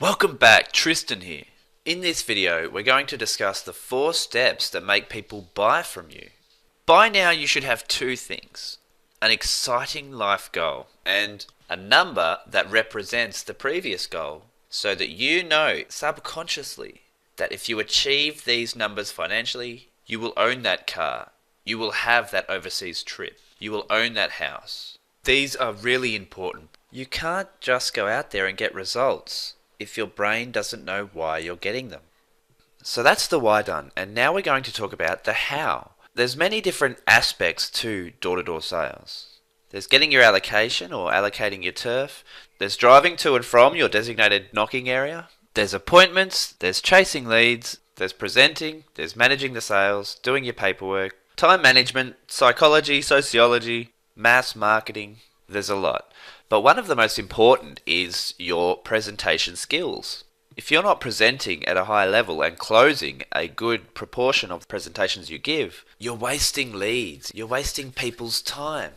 Welcome back, Tristan here. In this video, we're going to discuss the 4 steps that make people buy from you. By now, you should have 2 things: an exciting life goal and a number that represents the previous goal, so that you know subconsciously that if you achieve these numbers financially, you will own that car, you will have that overseas trip, you will own that house. These are really important. You can't just go out there and get results if your brain doesn't know why you're getting them. So that's the why done, and now we're going to talk about the how. There's many different aspects to door-to-door sales. There's getting your allocation or allocating your turf. There's driving to and from your designated knocking area. There's appointments, there's chasing leads, there's presenting, there's managing the sales, doing your paperwork, time management, psychology, sociology, mass marketing. There's a lot. But one of the most important is your presentation skills. If you're not presenting at a high level and closing a good proportion of the presentations you give, you're wasting leads. You're wasting people's time,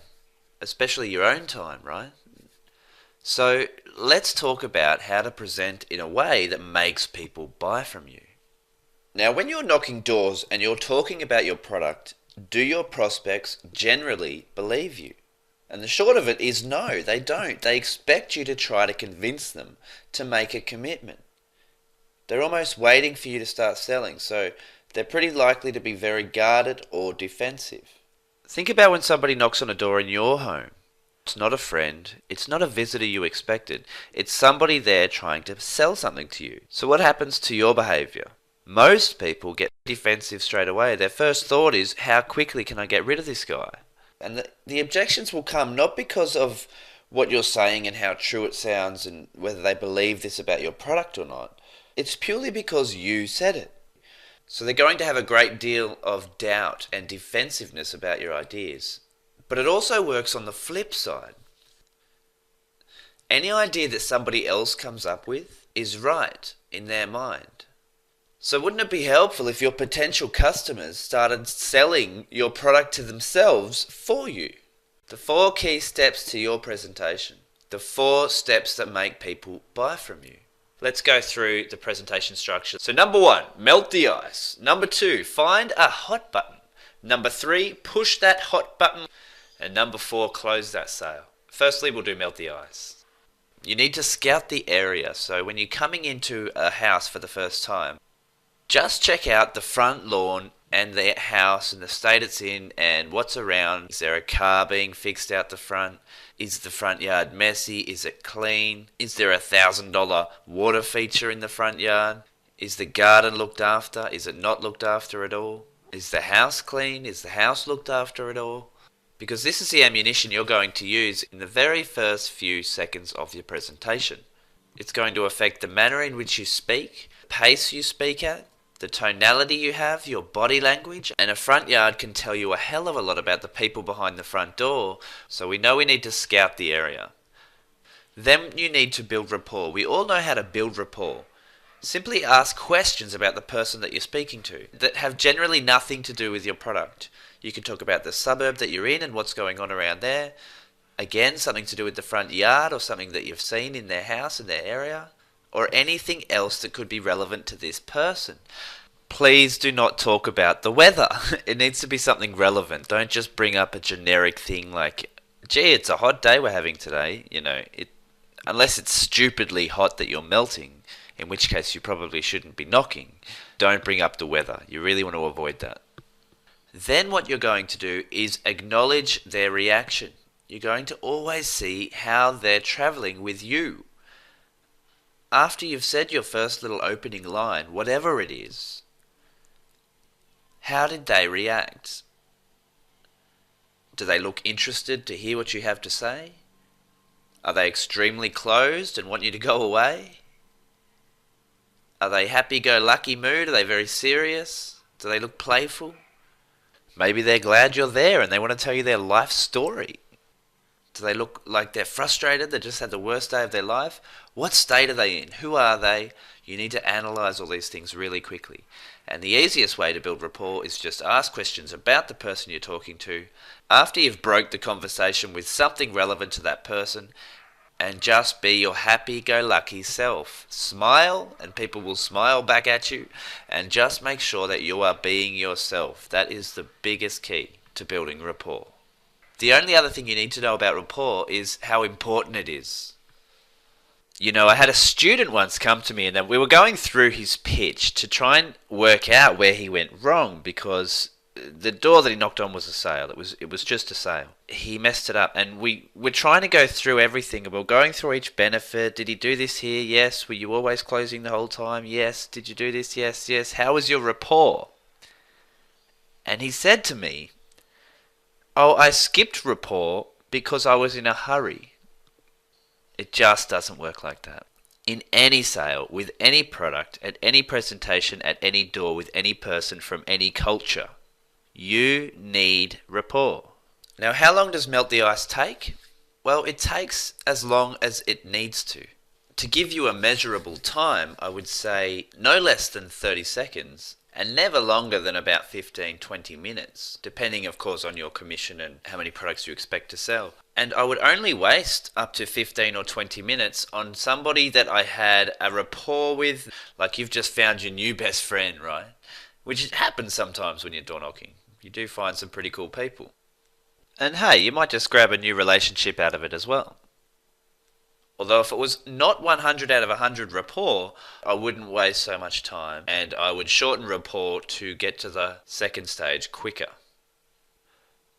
especially your own time, right? So let's talk about how to present in a way that makes people buy from you. Now, when you're knocking doors and you're talking about your product, do your prospects generally believe you? And the short of it is no, they don't. They expect you to try to convince them to make a commitment. They're almost waiting for you to start selling, so they're pretty likely to be very guarded or defensive. Think about when somebody knocks on a door in your home. It's not a friend, it's not a visitor you expected, it's somebody there trying to sell something to you. So what happens to your behavior? Most people get defensive straight away. Their first thought is, how quickly can I get rid of this guy? And the objections will come not because of what you're saying and how true it sounds and whether they believe this about your product or not. It's purely because you said it. So they're going to have a great deal of doubt and defensiveness about your ideas. But it also works on the flip side. Any idea that somebody else comes up with is right in their mind. So wouldn't it be helpful if your potential customers started selling your product to themselves for you? The 4 key steps to your presentation. The 4 steps that make people buy from you. Let's go through the presentation structure. So number 1, melt the ice. Number 2, find a hot button. Number 3, push that hot button. And number 4, close that sale. Firstly, we'll do melt the ice. You need to scout the area. So when you're coming into a house for the first time, just check out the front lawn and the house and the state it's in and what's around. Is there a car being fixed out the front? Is the front yard messy? Is it clean? Is there a $1,000 water feature in the front yard? Is the garden looked after? Is it not looked after at all? Is the house clean? Is the house looked after at all? Because this is the ammunition you're going to use in the very first few seconds of your presentation. It's going to affect the manner in which you speak, the pace you speak at, the tonality you have, your body language, and a front yard can tell you a hell of a lot about the people behind the front door, so we know we need to scout the area. Then you need to build rapport. We all know how to build rapport. Simply ask questions about the person that you're speaking to that have generally nothing to do with your product. You can talk about the suburb that you're in and what's going on around there. Again, something to do with the front yard or something that you've seen in their house, in their area, or anything else that could be relevant to this person. Please do not talk about the weather. It needs to be something relevant. Don't just bring up a generic thing like, gee, it's a hot day we're having today. Unless it's stupidly hot that you're melting, in which case you probably shouldn't be knocking. Don't bring up the weather. You really want to avoid that. Then what you're going to do is acknowledge their reaction. You're going to always see how they're traveling with you. After you've said your first little opening line, whatever it is, how did they react? Do they look interested to hear what you have to say? Are they extremely closed and want you to go away? Are they happy-go-lucky mood? Are they very serious? Do they look playful? Maybe they're glad you're there and they want to tell you their life story. Do they look like they're frustrated? They just had the worst day of their life? What state are they in? Who are they? You need to analyze all these things really quickly. And the easiest way to build rapport is just ask questions about the person you're talking to. After you've broke the conversation with something relevant to that person, and just be your happy-go-lucky self. Smile, and people will smile back at you, and just make sure that you are being yourself. That is the biggest key to building rapport. The only other thing you need to know about rapport is how important it is. I had a student once come to me and then we were going through his pitch to try and work out where he went wrong, because the door that he knocked on was a sale. It was just a sale. He messed it up, and we were trying to go through everything. We were going through each benefit. Did he do this here? Yes. Were you always closing the whole time? Yes. Did you do this? Yes, yes. How was your rapport? And he said to me, "Oh, I skipped rapport because I was in a hurry." It just doesn't work like that. In any sale, with any product, at any presentation, at any door, with any person from any culture, you need rapport. Now, how long does melt the ice take? Well, it takes as long as it needs to. To give you a measurable time, I would say no less than 30 seconds, and never longer than about 15-20 minutes, depending of course on your commission and how many products you expect to sell. And I would only waste up to 15 or 20 minutes on somebody that I had a rapport with, like you've just found your new best friend, right? Which happens sometimes when you're door knocking. You do find some pretty cool people. And hey, you might just grab a new relationship out of it as well. Although if it was not 100 out of 100 rapport, I wouldn't waste so much time, and I would shorten rapport to get to the second stage quicker.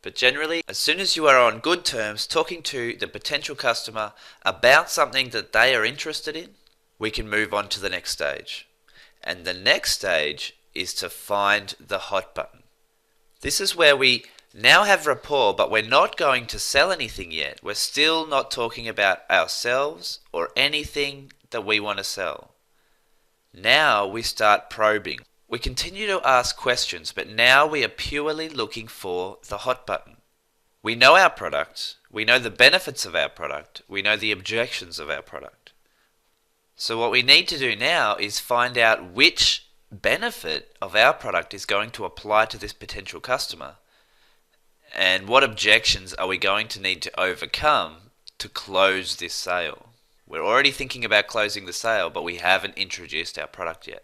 But generally, as soon as you are on good terms talking to the potential customer about something that they are interested in, we can move on to the next stage. And the next stage is to find the hot button. This is where we now have rapport, but we're not going to sell anything yet. We're still not talking about ourselves or anything that we want to sell. Now we start probing. We continue to ask questions, but now we are purely looking for the hot button. We know our product, we know the benefits of our product, we know the objections of our product. So what we need to do now is find out which benefit of our product is going to apply to this potential customer, and what objections are we going to need to overcome to close this sale. We're already thinking about closing the sale, but we haven't introduced our product yet.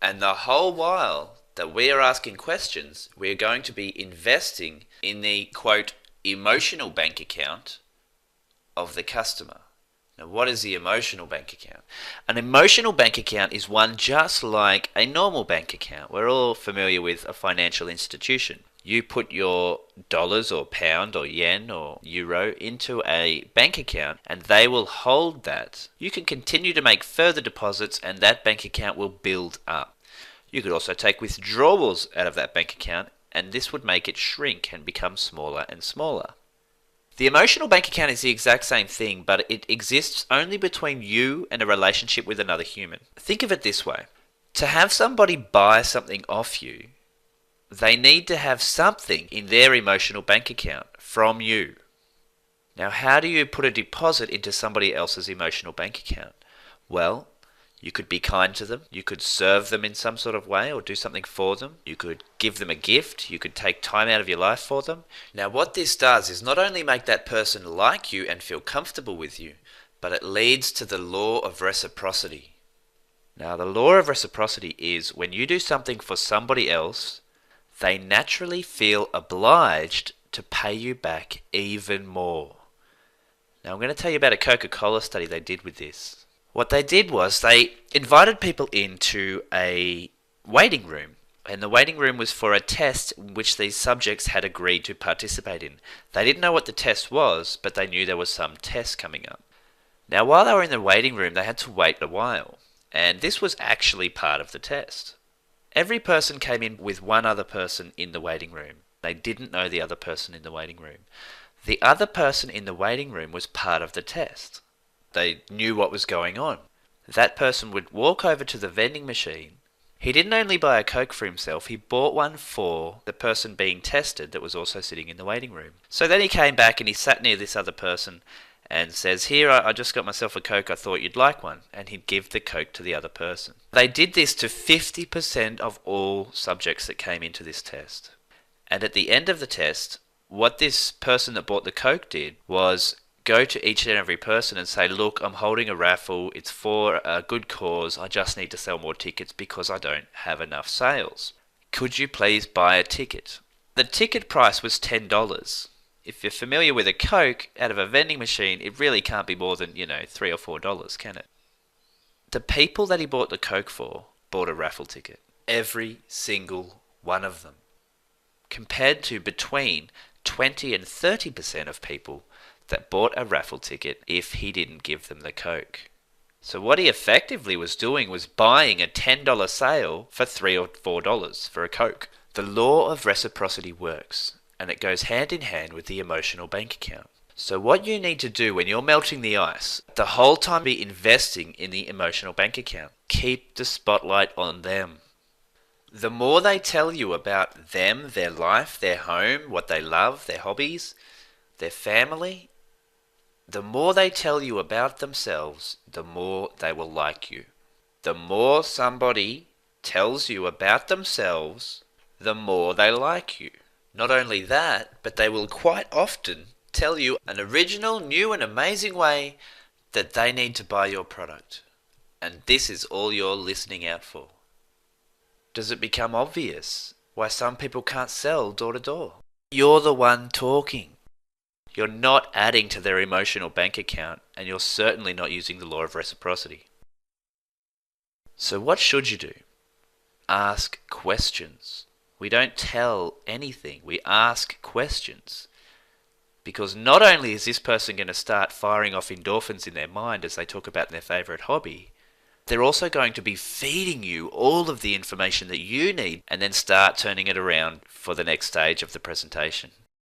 And the whole while that we are asking questions, we are going to be investing in the, quote, emotional bank account of the customer. Now, what is the emotional bank account? An emotional bank account is one just like a normal bank account. We're all familiar with a financial institution. You put your dollars or pound or yen or euro into a bank account and they will hold that. You can continue to make further deposits and that bank account will build up. You could also take withdrawals out of that bank account and this would make it shrink and become smaller and smaller. The emotional bank account is the exact same thing, but it exists only between you and a relationship with another human. Think of it this way. To have somebody buy something off you, they need to have something in their emotional bank account from you. Now, how do you put a deposit into somebody else's emotional bank account? Well, you could be kind to them. You could serve them in some sort of way or do something for them. You could give them a gift. You could take time out of your life for them. Now, what this does is not only make that person like you and feel comfortable with you, but it leads to the law of reciprocity. Now, the law of reciprocity is when you do something for somebody else, they naturally feel obliged to pay you back even more. Now I'm going to tell you about a Coca-Cola study they did with this. What they did was they invited people into a waiting room, and the waiting room was for a test which these subjects had agreed to participate in. They didn't know what the test was, but they knew there was some test coming up. Now while they were in the waiting room, they had to wait a while, and this was actually part of the test. Every person came in with one other person in the waiting room. They didn't know the other person in the waiting room. The other person in the waiting room was part of the test. They knew what was going on. That person would walk over to the vending machine. He didn't only buy a Coke for himself, he bought one for the person being tested that was also sitting in the waiting room. So then he came back and he sat near this other person and says, "Here, I just got myself a Coke, I thought you'd like one." And he'd give the Coke to the other person. They did this to 50% of all subjects that came into this test. And at the end of the test, what this person that bought the Coke did was go to each and every person and say, look, I'm holding a raffle. It's for a good cause. I just need to sell more tickets because I don't have enough sales. Could you please buy a ticket? The ticket price was $10. If you're familiar with a Coke out of a vending machine, it really can't be more than, $3 or $4, can it? The people that he bought the Coke for bought a raffle ticket. Every single one of them. Compared to between 20 and 30% of people that bought a raffle ticket if he didn't give them the Coke. So what he effectively was doing was buying a $10 sale for $3 or $4 for a Coke. The law of reciprocity works, and it goes hand in hand with the emotional bank account. So what you need to do when you're melting the ice, the whole time be investing in the emotional bank account. Keep the spotlight on them. The more they tell you about them, their life, their home, what they love, their hobbies, their family, the more they tell you about themselves, the more they will like you. The more somebody tells you about themselves, the more they like you. Not only that, but they will quite often tell you an original, new and amazing way that they need to buy your product. And this is all you're listening out for. Does it become obvious why some people can't sell door to door? You're the one talking. You're not adding to their emotional bank account, and you're certainly not using the law of reciprocity. So what should you do? Ask questions. We don't tell anything. We ask questions. Because not only is this person going to start firing off endorphins in their mind as they talk about their favourite hobby, they're also going to be feeding you all of the information that you need and then start turning it around for the next stage of the presentation.